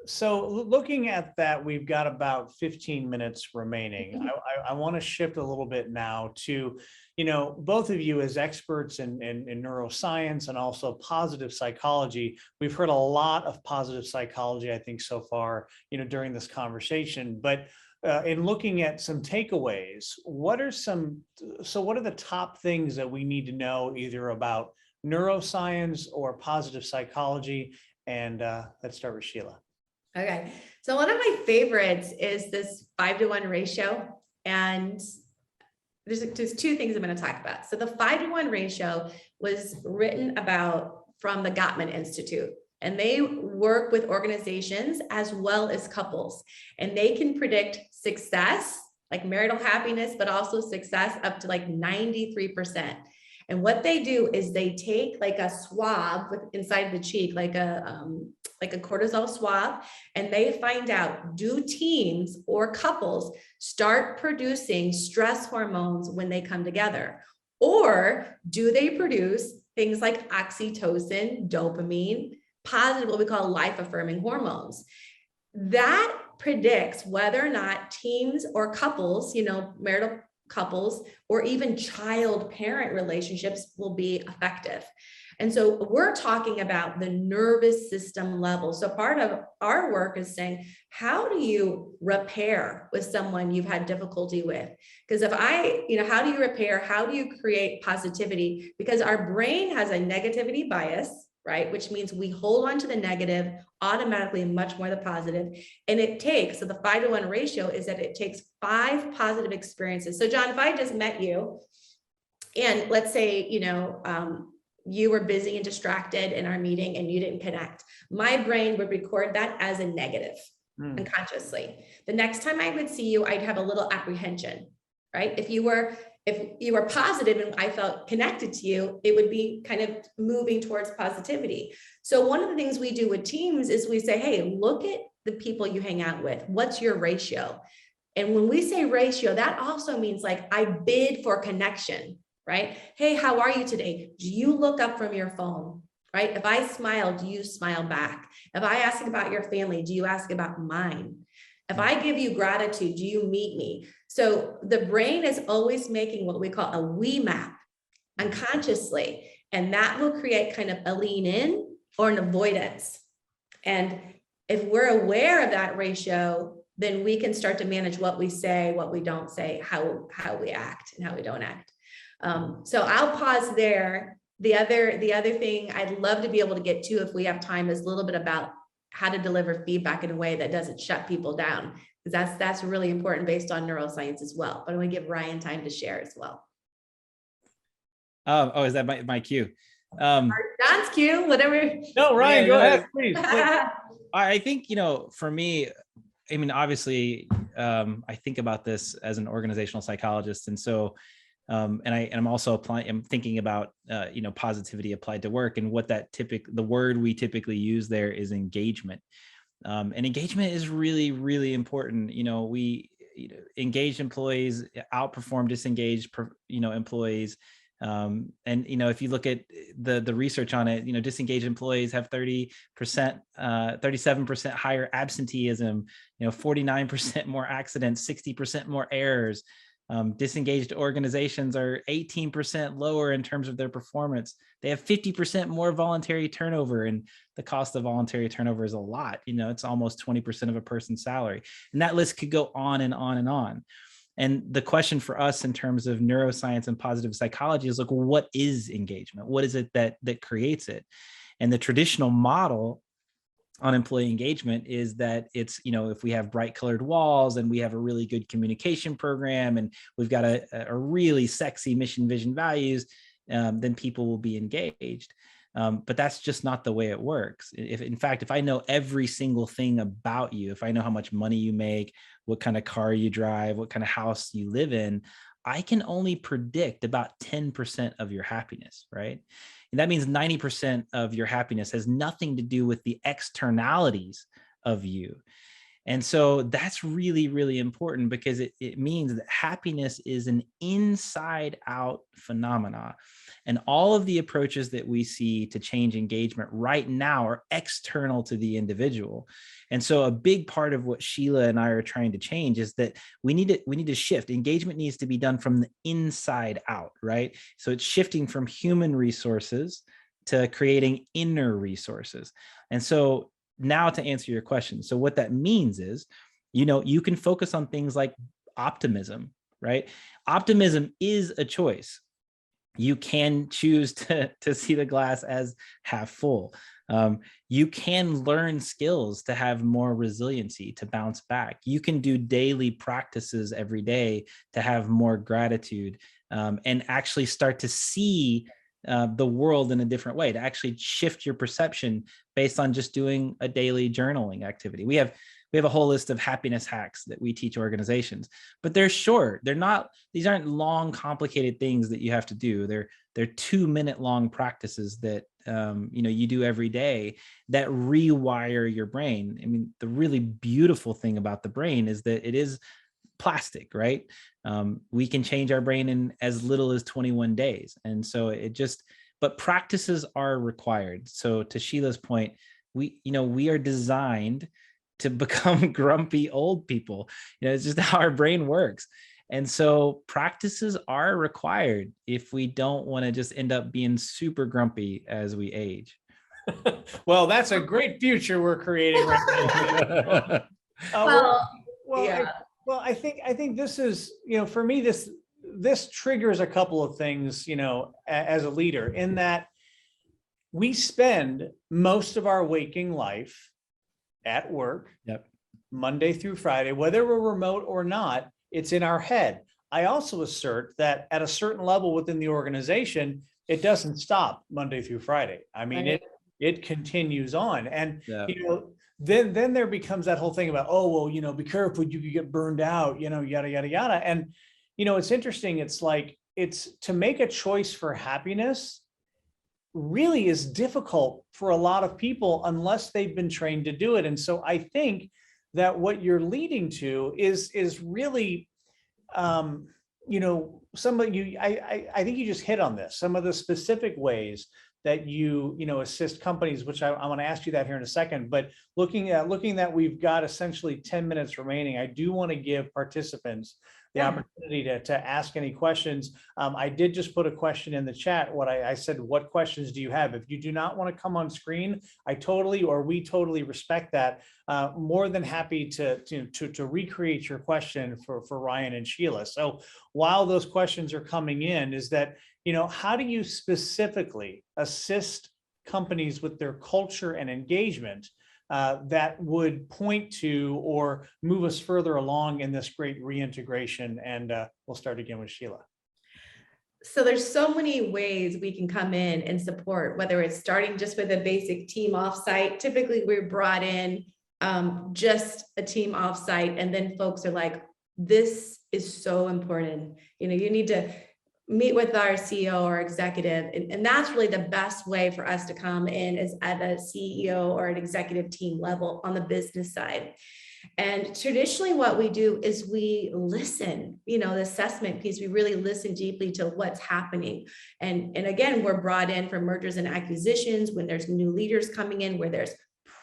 So looking at that, we've got about 15 minutes remaining. I want to shift a little bit now to, you know, both of you as experts in neuroscience and also positive psychology. We've heard a lot of positive psychology, I think, so far, you know, during this conversation. But in looking at some takeaways, what are the top things that we need to know either about neuroscience or positive psychology? And let's start with Sheila. Okay, so one of my favorites is this 5-to-1 ratio. And there's 2 things I'm going to talk about. So the 5-to-1 ratio was written about from the Gottman Institute, and they work with organizations as well as couples, and they can predict success, like marital happiness, but also success up to like 93%. And what they do is they take like a swab with inside the cheek, like a cortisol swab, and they find out, do teams or couples start producing stress hormones when they come together? Or do they produce things like oxytocin, dopamine, positive, what we call life-affirming hormones? That predicts whether or not teams or couples, you know, marital couples, or even child-parent relationships will be effective. And so we're talking about the nervous system level. So part of our work is saying, how do you repair with someone you've had difficulty with? Because how do you repair? How do you create positivity? Because our brain has a negativity bias, right? Which means we hold on to the negative automatically and much more the positive. And it takes, so the 5-to-1 ratio is that it takes 5 positive experiences. So John, if I just met you and let's say, you know, you were busy and distracted in our meeting and you didn't connect, my brain would record that as a negative unconsciously. The next time I would see you, I'd have a little apprehension, right? If you were positive and I felt connected to you, it would be kind of moving towards positivity. So one of the things we do with teams is we say, hey, look at the people you hang out with. What's your ratio? And when we say ratio, that also means like I bid for connection, right? Hey, how are you today? Do you look up from your phone, right? If I smile, do you smile back? If I ask about your family, do you ask about mine? If I give you gratitude, do you meet me? So the brain is always making what we call a we map unconsciously, and that will create kind of a lean in or an avoidance. And if we're aware of that ratio, then we can start to manage what we say, what we don't say, how we act and how we don't act. So I'll pause there. The other thing I'd love to be able to get to, if we have time, is a little bit about how to deliver feedback in a way that doesn't shut people down, because that's really important based on neuroscience as well. But I'm going to give Ryan time to share as well. Oh, is that my cue? John's cue, whatever. No, Ryan, go ahead, please. I think, you know, for me, I mean, obviously, I think about this as an organizational psychologist, and so, and I'm also I'm thinking about, you know, positivity applied to work, and what the word we typically use there is engagement, and engagement is really, really important. You know, engaged employees outperform disengaged, you know, employees. And, you know, if you look at the research on it, you know, disengaged employees have 37% higher absenteeism, you know, 49% more accidents, 60% more errors. Disengaged organizations are 18% lower in terms of their performance. They have 50% more voluntary turnover, and the cost of voluntary turnover is a lot. It's almost 20% of a person's salary. And that list could go on and on and on. And the question for us in terms of neuroscience and positive psychology is, what is engagement? What is it that creates it? And the traditional model on employee engagement is that it's, if we have bright colored walls and we have a really good communication program and we've got a really sexy mission, vision, values, then people will be engaged. But that's just not the way it works. In fact, if I know every single thing about you, if I know how much money you make, what kind of car you drive, what kind of house you live in, I can only predict about 10% of your happiness, right? And that means 90% of your happiness has nothing to do with the externalities of you. And so that's really, really important, because it means that happiness is an inside out phenomena. And all of the approaches that we see to change engagement right now are external to the individual. And so a big part of what Sheila and I are trying to change is that we need to shift. Engagement needs to be done from the inside out, right? So it's shifting from human resources to creating inner resources. And so now to answer your question. So what that means is, you can focus on things like optimism, right? Optimism is a choice. You can choose to see the glass as half full. You can learn skills to have more resiliency, to bounce back. You can do daily practices every day to have more gratitude, and actually start to see the world in a different way, to actually shift your perception based on just doing a daily journaling activity. We have a whole list of happiness hacks that we teach organizations, but they're short. These aren't long, complicated things that you have to do. They're 2-minute long practices that you do every day that rewire your brain. I mean, the really beautiful thing about the brain is that it is plastic, right? We can change our brain in as little as 21 days. And so but practices are required. So to Sheila's point, we are designed to become grumpy old people. It's just how our brain works. And so practices are required if we don't want to just end up being super grumpy as we age. Well, that's a great future we're creating right now. Yeah. Well, I think this is, for me, this triggers a couple of things, as a leader, in that we spend most of our waking life at work. Yep. Monday through Friday, whether we're remote or not, it's in our head. I also assert that at a certain level within the organization, it doesn't stop Monday through Friday. I mean, Right. it continues on. And, Yeah. then there becomes that whole thing about, oh, well, be careful, you could get burned out, yada, yada, yada. And, it's interesting. It's like, it's to make a choice for happiness really is difficult for a lot of people unless they've been trained to do it. And so I think that what you're leading to is really, some of you, I think you just hit on this, some of the specific ways that you assist companies, which I want to ask you that here in a second. But looking that we've got essentially 10 minutes remaining, I do want to give participants the opportunity to ask any questions. I did just put a question in the chat. I said, what questions do you have? If you do not want to come on screen, we totally respect that. More than happy to recreate your question for Ryan and Sheila. So while those questions are coming in, is that, how do you specifically assist companies with their culture and engagement that would point to or move us further along in this great reintegration? And we'll start again with Sheila. So there's so many ways we can come in and support, whether it's starting just with a basic team offsite. Typically we're brought in just a team offsite, and then folks are like, this is so important. You need to meet with our CEO or executive. And that's really the best way for us to come in, is at a CEO or an executive team level on the business side. And traditionally what we do is we listen, the assessment piece, we really listen deeply to what's happening. And again, we're brought in for mergers and acquisitions, when there's new leaders coming in, where there's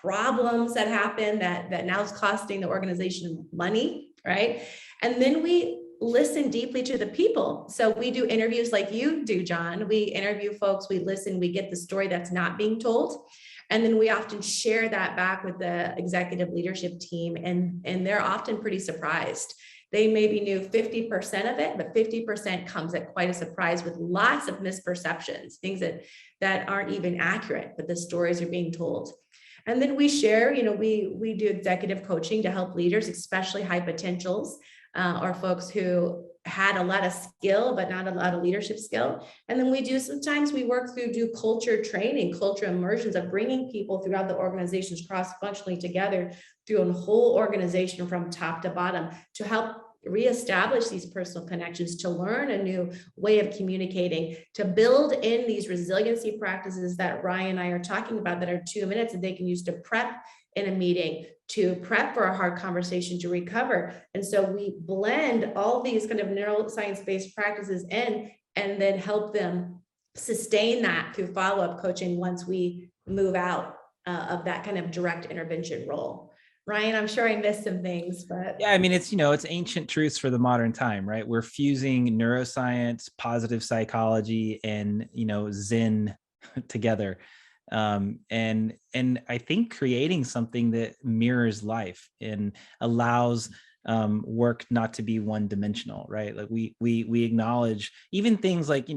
problems that happen that now is costing the organization money, right? And then we listen deeply to the people. So we do interviews like you do, John. We interview folks, we listen, we get the story that's not being told. And then we often share that back with the executive leadership team, and they're often pretty surprised. They maybe knew 50% of it, but 50% comes at quite a surprise with lots of misperceptions, things that aren't even accurate, but the stories are being told. And then we share, we do executive coaching to help leaders, especially high potentials, or folks who had a lot of skill, but not a lot of leadership skill. And then sometimes we work through, do culture training, culture immersions of bringing people throughout the organizations cross-functionally together through a whole organization from top to bottom to help reestablish these personal connections, to learn a new way of communicating, to build in these resiliency practices that Ryan and I are talking about that are 2 minutes that they can use to prep in a meeting, to prep for a hard conversation, to recover. And so we blend all these kind of neuroscience-based practices in, and then help them sustain that through follow-up coaching once we move out of that kind of direct intervention role. Ryan, I'm sure I missed some things, but yeah, I mean, it's ancient truths for the modern time, right? We're fusing neuroscience, positive psychology, and Zen together. And I think creating something that mirrors life and allows work not to be one-dimensional, right? Like we acknowledge even things like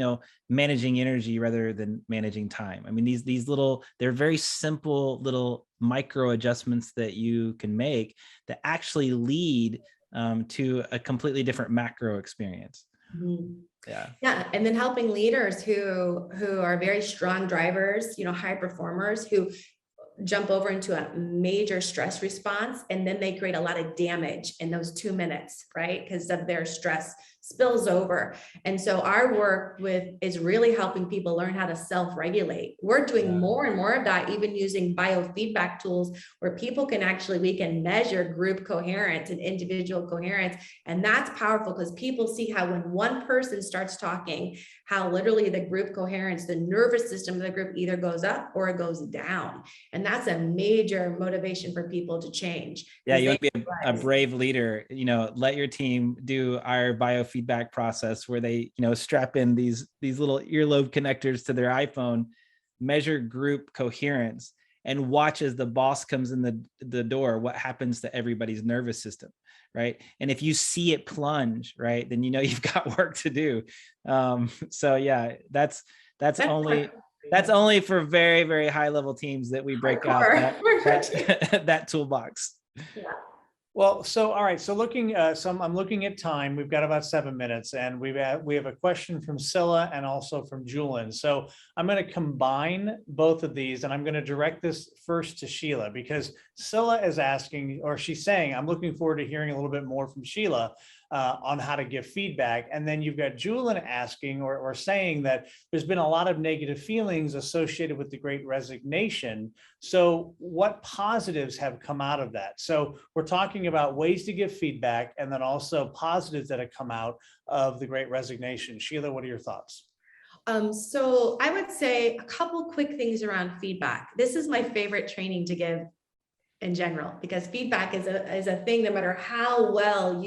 managing energy rather than managing time. I mean, these little, they're very simple little micro adjustments that you can make that actually lead to a completely different macro experience. mm-hmm. Yeah. And then helping leaders who are very strong drivers, high performers who jump over into a major stress response, and then they create a lot of damage in those 2 minutes, right? Because of their stress spills over. And so our work is really helping people learn how to self-regulate. We're doing more and more of that, even using biofeedback tools where people we can measure group coherence and individual coherence. And that's powerful because people see how when one person starts talking, how literally the group coherence, the nervous system of the group either goes up or it goes down. And that's a major motivation for people to change. Yeah, you want to be a brave leader, let your team do our biofeedback process where they, strap in these little earlobe connectors to their iPhone, measure group coherence, and watch as the boss comes in the door, what happens to everybody's nervous system, right? And if you see it plunge, right, then you've got work to do. So yeah, that's only for very, very high level teams that we break out that toolbox. Yeah. Well, so all right. So I'm looking at time. We've got about 7 minutes, and we have a question from Scylla and also from Julian. So I'm going to combine both of these, and I'm going to direct this first to Sheila, because Scylla is asking, or she's saying, I'm looking forward to hearing a little bit more from Sheila on how to give feedback. And then you've got Julian asking or saying that there's been a lot of negative feelings associated with the Great Resignation. So what positives have come out of that? So we're talking about ways to give feedback, and then also positives that have come out of the Great Resignation. Sheila, what are your thoughts? So I would say a couple quick things around feedback. This is my favorite training to give in general, because feedback is a thing, no matter how well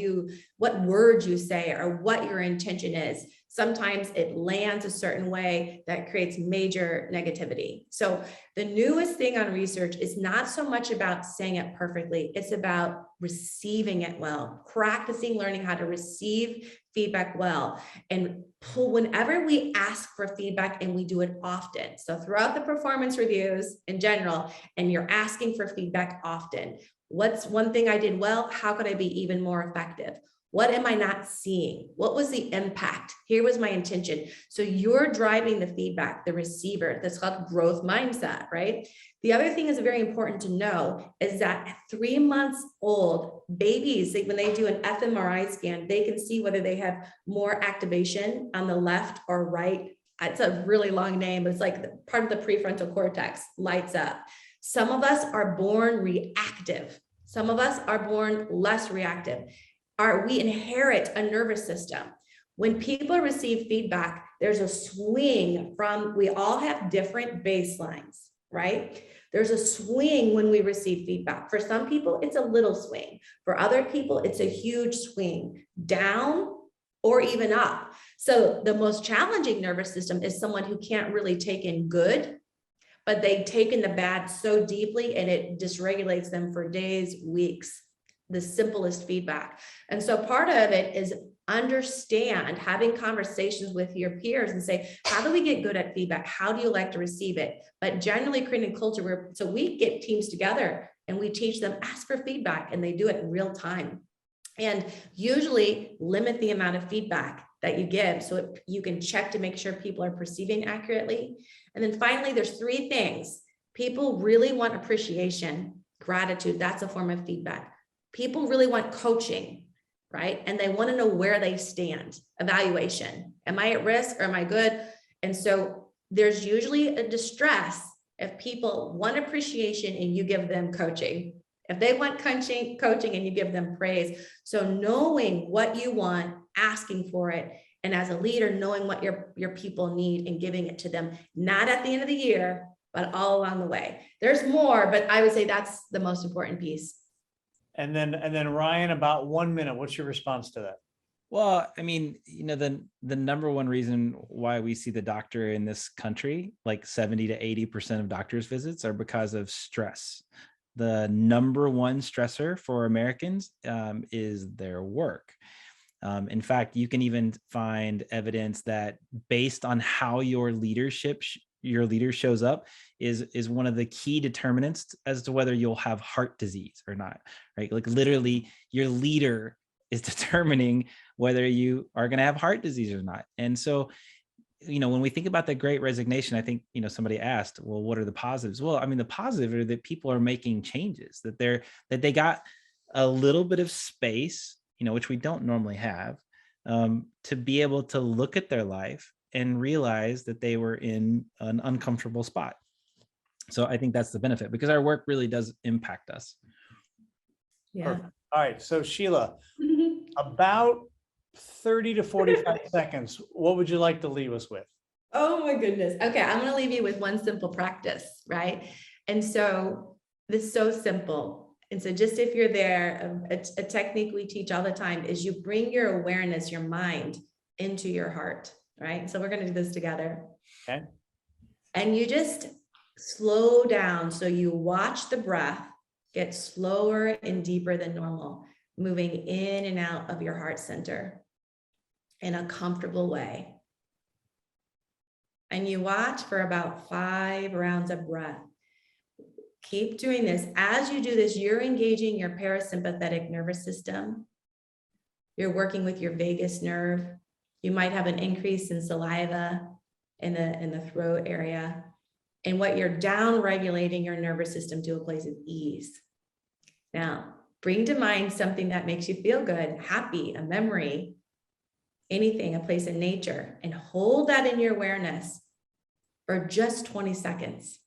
what words you say or what your intention is, sometimes it lands a certain way that creates major negativity. So the newest thing on research is not so much about saying it perfectly, it's about receiving it well, practicing learning how to receive feedback well, and whenever we ask for feedback, and we do it often. So throughout the performance reviews in general, and you're asking for feedback often, what's one thing I did well? How could I be even more effective? What am I not seeing? What was the impact? Here was my intention. So you're driving the feedback, the receiver. That's called growth mindset, right? The other thing is very important to know is that at 3 months old, babies, when they do an fMRI scan, they can see whether they have more activation on the left or right. It's a really long name, but it's like part of the prefrontal cortex lights up. Some of us are born reactive. Some of us are born less reactive. We inherit a nervous system. When people receive feedback, there's a swing we all have different baselines, right? There's a swing when we receive feedback. For some people, it's a little swing. For other people, it's a huge swing, down or even up. So the most challenging nervous system is someone who can't really take in good, but they take in the bad so deeply and it dysregulates them for days, weeks, the simplest feedback. And so part of it is understand, having conversations with your peers and say, how do we get good at feedback? How do you like to receive it? But generally creating a culture where, so we get teams together and we teach them, ask for feedback, and they do it in real time. And usually limit the amount of feedback that you give so you can check to make sure people are perceiving accurately. And then finally, there's 3 things. People really want appreciation, gratitude, that's a form of feedback. People really want coaching, right? And they want to know where they stand, evaluation. Am I at risk or am I good? And so there's usually a distress if people want appreciation and you give them coaching. If they want coaching and you give them praise. So knowing what you want, asking for it, and as a leader, knowing what your people need and giving it to them, not at the end of the year, but all along the way. There's more, but I would say that's the most important piece. And then Ryan, about 1 minute, what's your response to that? Well, I mean, you know, the number one reason why we see the doctor in this country, like 70 to 80% of doctors' visits, are because of stress. The number one stressor for Americans is their work. In fact, you can even find evidence that based on how your leader shows up is one of the key determinants as to whether you'll have heart disease or not, right? Like literally your leader is determining whether you are going to have heart disease or not. And so, you know, when we think about the Great Resignation, I think, you know, somebody asked, well, what are the positives? Well, I mean, the positive are that people are making changes, that they got a little bit of space, you know, which we don't normally have, to be able to look at their life and realize that they were in an uncomfortable spot. So I think that's the benefit, because our work really does impact us. Yeah. Perfect. All right. So Sheila, about 30 to 45 seconds, what would you like to leave us with? Oh my goodness. Okay, I'm going to leave you with one simple practice, right? And so this is so simple. And so just if you're there, a technique we teach all the time is you bring your awareness, your mind into your heart, right? So we're going to do this together. Okay. And you just slow down. So you watch the breath get slower and deeper than normal, moving in and out of your heart center in a comfortable way. And you watch for about 5 rounds of breath. Keep doing this. As you do this, you're engaging your parasympathetic nervous system. You're working with your vagus nerve. You might have an increase in saliva in the throat area. And what you're down regulating your nervous system to a place of ease. Now, bring to mind something that makes you feel good, happy, a memory, anything, a place in nature, and hold that in your awareness for just 20 seconds.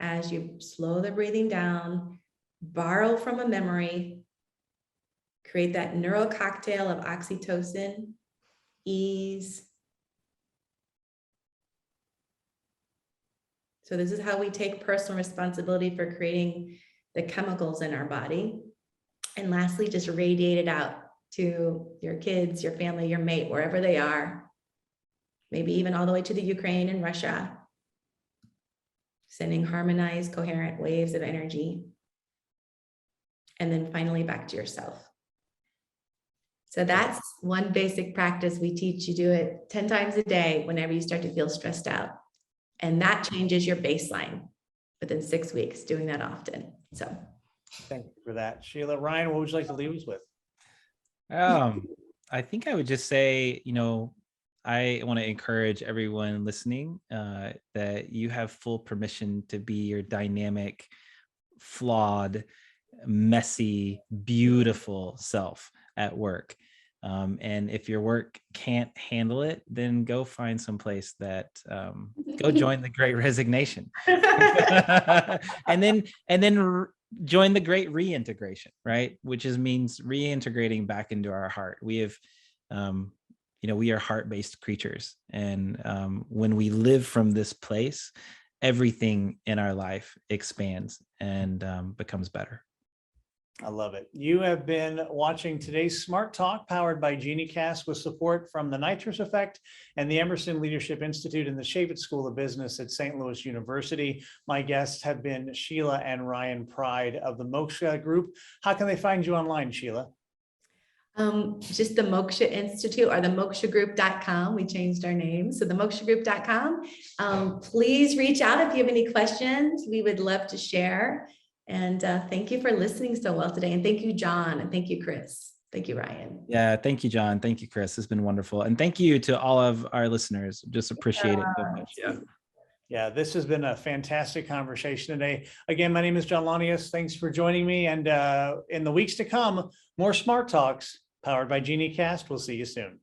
As you slow the breathing down, borrow from a memory, create that neural cocktail of oxytocin, ease. So this is how we take personal responsibility for creating the chemicals in our body. And lastly, just radiate it out to your kids, your family, your mate, wherever they are. Maybe even all the way to the Ukraine and Russia. Sending harmonized, coherent waves of energy. And then finally back to yourself. So that's one basic practice we teach. You do it 10 times a day whenever you start to feel stressed out. And that changes your baseline within 6 weeks, doing that often. So thank you for that. Sheila, Ryan, what would you like to leave us with? I think I would just say, you know, I want to encourage everyone listening that you have full permission to be your dynamic, flawed, messy, beautiful self at work. And if your work can't handle it, then go find some place that go join the Great Resignation, and then join the Great Reintegration, right? Which means reintegrating back into our heart. We have, you know, we are heart-based creatures, and when we live from this place, everything in our life expands and becomes better. I love it. You have been watching today's Smart Talk powered by Geniecast with support from the Nitrous Effect and the Emerson Leadership Institute and the Shavit School of Business at St. Louis University. My guests have been Sheila and Ryan Pride of the Moksha Group. How can they find you online, Sheila? Just the Moksha Institute or the mokshagroup.com. We changed our name. So the mokshagroup.com. Please reach out if you have any questions. We would love to share. And thank you for listening so well today. And thank you, John. And thank you, Chris. Thank you, Ryan. Yeah, thank you, John. Thank you, Chris. It's been wonderful. And thank you to all of our listeners. Just appreciate it so much. Yeah. Yeah, this has been a fantastic conversation today. Again, my name is John Lanius. Thanks for joining me. And in the weeks to come, more Smart Talks powered by Geniecast. We'll see you soon.